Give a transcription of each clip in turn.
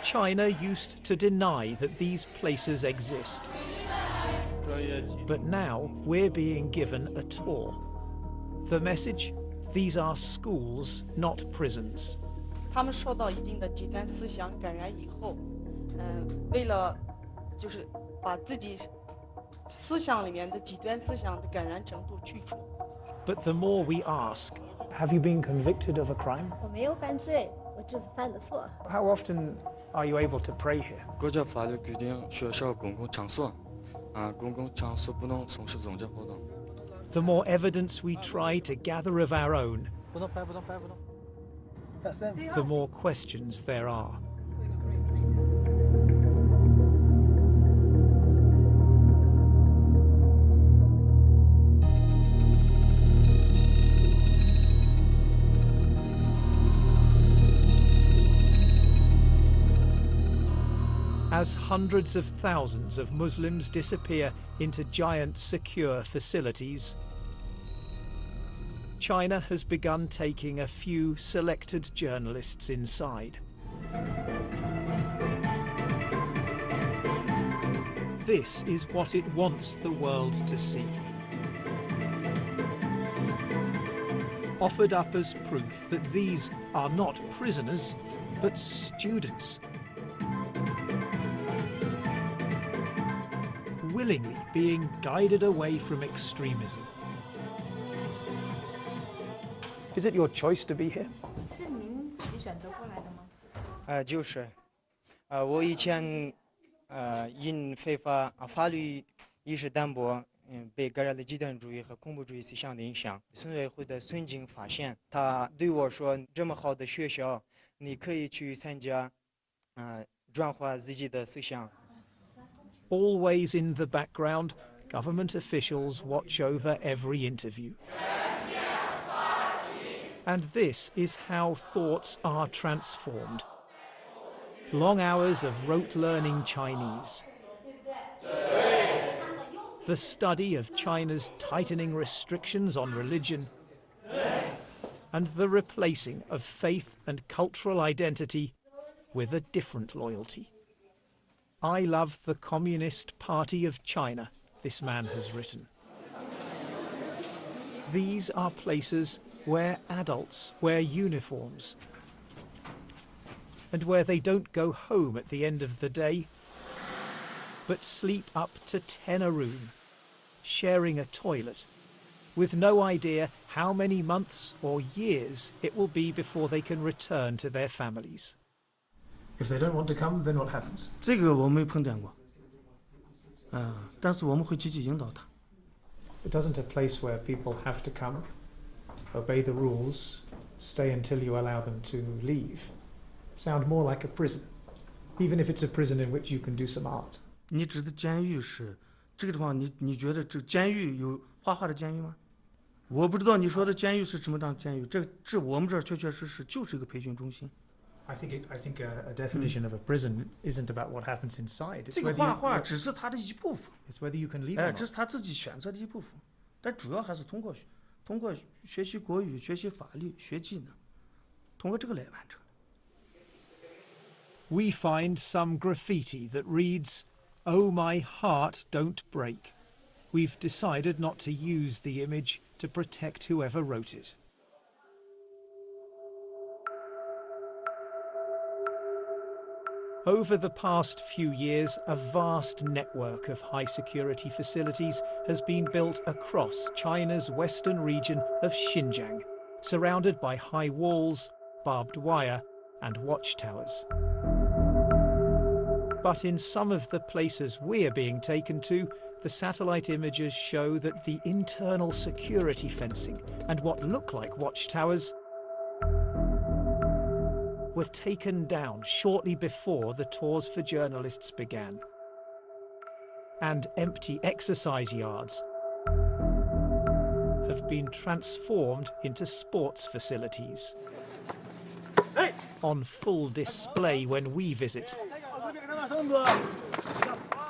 China used to deny that these places exist. But now we're being given a tour. The message? These are schools, not prisons. 他们受到一定的极端思想感染以后，为了就是把自己思想里面的极端思想的感染程度去除。But the more we ask, have you been convicted of a crime? 我没有犯罪，我就是犯的错。 How often are you able to pray here? 国家法律规定，学校公共场所，公共场所不能从事宗教活动。 The more evidence we try to gather of our own, the more questions there are. As hundreds of thousands of Muslims disappear into giant secure facilities, China has begun taking a few selected journalists inside. This is what it wants the world to see. Offered up as proof that these are not prisoners, but students. Willingly being guided away from extremism. Is it your choice to be here? 是您自己选择过来的吗？就是，我以前因非法法律意识淡薄，被感染了极端主义和恐怖主义思想的影响。村委会的孙经发现，他对我说：“这么好的学校，你可以去参加，转化自己的思想。” Always in the background, government officials watch over every interview. And this is how thoughts are transformed. Long hours of rote learning Chinese. The study of China's tightening restrictions on religion. And the replacing of faith and cultural identity with a different loyalty. I love the Communist Party of China, this man has written. These are places where adults wear uniforms and where they don't go home at the end of the day, but sleep up to 10 a room, sharing a toilet, with no idea how many months or years it will be before they can return to their families. If they don't want to come, then what happens? 这个我没碰见过，但是我们会积极引导他。 It isn't a place where people have to come, obey the rules, stay until you allow them to leave. Sound more like a prison, even if it's a prison in which you can do some art. 你指的监狱是这个地方，你觉得这监狱有画画的监狱吗？我不知道你说的监狱是什么样的监狱，这我们这儿确确实实就是一个培训中心。 I think a definition of a prison isn't about what happens inside. 这个画画只是他的一部分。 It's whether you can leave or not. 这是他自己选择的一部分，但主要还是通过学习国语、学习法律、学技能，通过这个来完成。 We find some graffiti that reads, "Oh my heart, don't break." We've decided not to use the image to protect whoever wrote it. Over the past few years, a vast network of high-security facilities has been built across China's western region of Xinjiang, surrounded by high walls, barbed wire, and watchtowers. But in some of the places we're being taken to, the satellite images show that the internal security fencing and what look like watchtowers were taken down shortly before the tours for journalists began. And empty exercise yards have been transformed into sports facilities. On full display when we visit.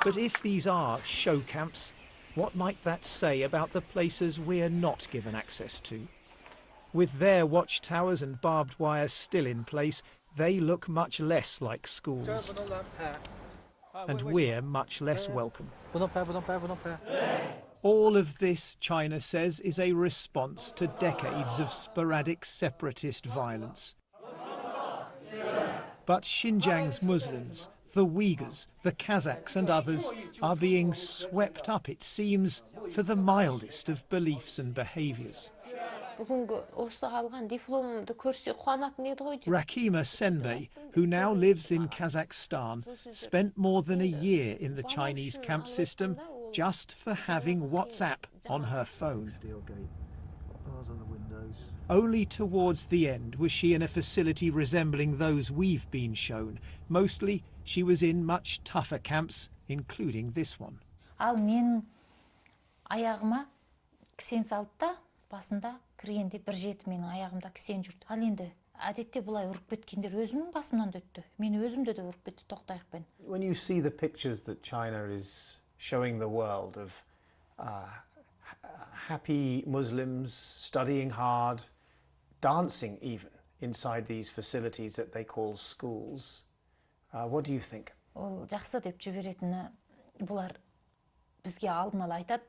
But if these are show camps, what might that say about the places we're not given access to? With their watchtowers and barbed wire still in place, they look much less like schools. And we're much less welcome. All of this, China says, is a response to decades of sporadic separatist violence. But Xinjiang's Muslims, the Uyghurs, the Kazakhs and others are being swept up, it seems, for the mildest of beliefs and behaviours. Rakima Senbei, who now lives in Kazakhstan, spent more than a year in the Chinese camp system just for having WhatsApp on her phone. Only towards the end was she in a facility resembling those we've been shown. Mostly, she was in much tougher camps, including this one. Ал мен аяғыма кісен салды да, басында кіргенде бір жеті менің аяғымда кісен жүрді. Ал енді әдетте бұлай ұрып кеткендер өзімнің басымнан да өтті. Мен өзімді де ұрып кетті тоқтайықпен. When you see the pictures that China is showing the world of happy Muslims studying hard, dancing even inside these facilities that they call schools, what do you think? Ол жақсы деп жіберетіні бұлар бізге алдын ала айтады.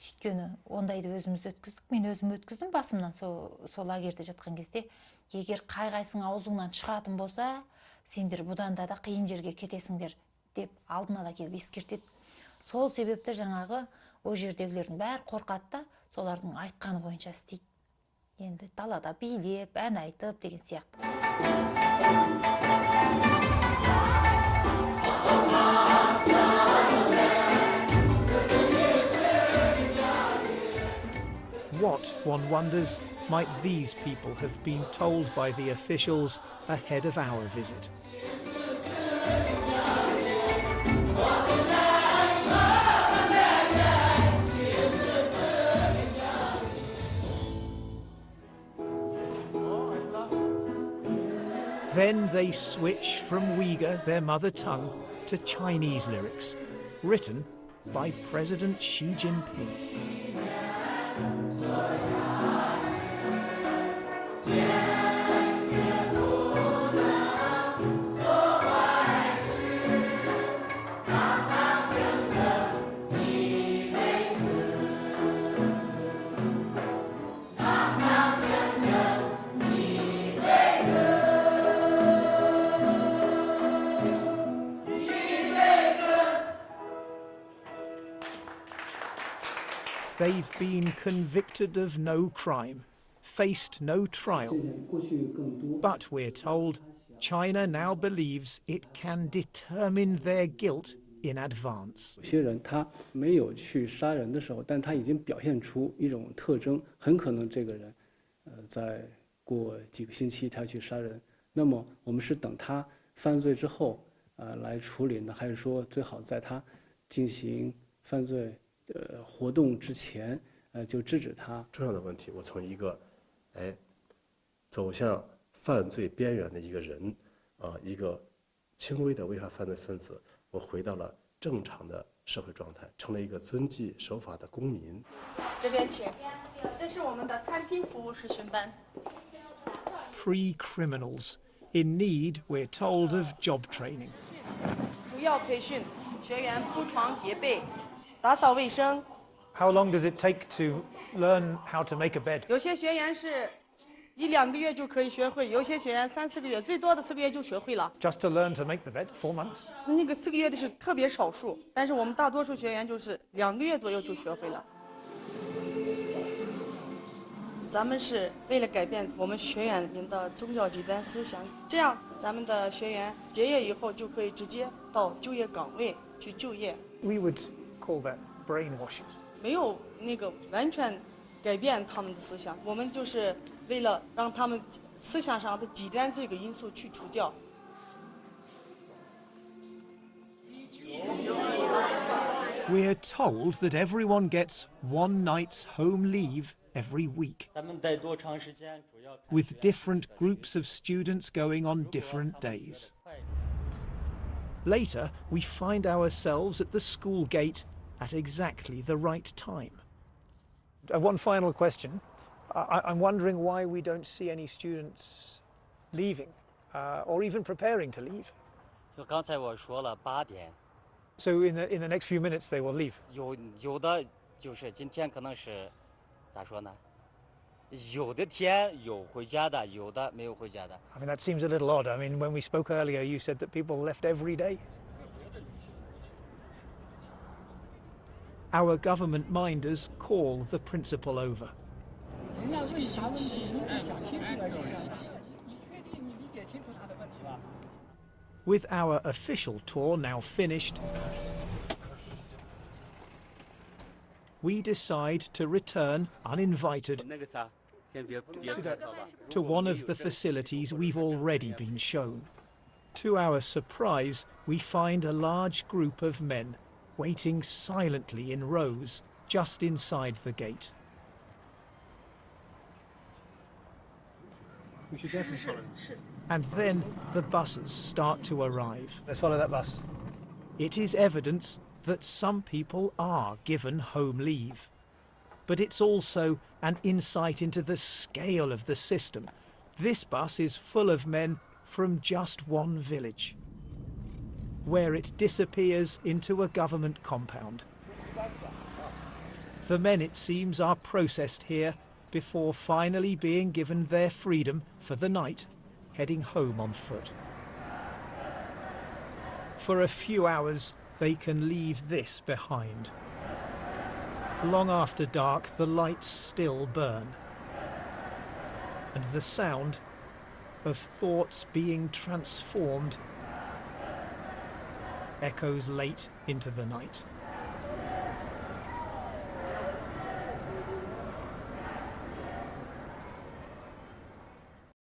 Өйткені ондайды өзіміз өткіздік, мен өзім өткіздім басымнан сол лагерьде жатқан кезде. Егер қай-қайсың аузыңнан шығатын болса, сендер бұдан да қиын жерге кетесіңдер деп алдын ала келіп ескертеді. Сол себепті жаңағы о жердегілердің бәрі қорқады да, солардың айтқаны бойынша істейді. Енді далада билеп, ән айтып деген сияқты. What, one wonders, might these people have been told by the officials ahead of our visit? Then they switch from Uyghur, their mother tongue, to Chinese lyrics, written by President Xi Jinping. They've been convicted of no crime, faced no trial. But we're told China now believes it can determine their guilt in advance. 有些人他没有去杀人的时候，但他已经表现出一种特征，很可能这个人，在过几个星期他去杀人。那么我们是等他犯罪之后，来处理呢，还是说最好在他进行犯罪活动之前，就制止他？重要的问题，我从一个，走向犯罪边缘的一个人，一个轻微的违法犯罪分子，我回到了正常的社会状态，成了一个遵纪守法的公民。这边请，这是我们的餐厅服务实训班。Pre-criminals in need, we're told, of job training. 主要培训学员铺床叠被。打扫卫生。 How long does it take to learn how to make a bed? 有些学员是1-2个月就可以学会，有些学员3-4个月，最多的4个月就学会了。Just to learn to make the bed, 4 months? 那个4个月的是特别少数，但是我们大多数学员就是2个月左右就学会了。咱们是为了改变我们学员们的宗教极端思想，这样咱们的学员结业以后就可以直接到就业岗位去就业。We would call that brainwashing. 没有那个完全改变他们的思想，我们就是为了让他们思想上的极端这个因素去除掉。We're told that everyone gets 1 night's home leave every week, with different groups of students going on different days. Later, we find ourselves at the school gate at exactly the right time. One final question. I'm wondering why we don't see any students leaving or even preparing to leave. 就刚才我说了8点。 So in the next few minutes they will leave. 有的就是今天可能是咋说呢？有的天有回家的，有的没有回家的。 I mean, that seems a little odd. I mean, when we spoke earlier, you said that people left every day. Our government minders call the principal over. With our official tour now finished, we decide to return uninvited to one of the facilities we've already been shown. To our surprise, we find a large group of men waiting silently in rows just inside the gate. And then the buses start to arrive. Let's follow that bus. It is evidence that some people are given home leave. But it's also an insight into the scale of the system. This bus is full of men from just one village, where it disappears into a government compound. The men, it seems, are processed here before finally being given their freedom for the night, heading home on foot. For a few hours, they can leave this behind. Long after dark, the lights still burn, and the sound of thoughts being transformed echoes late into the night.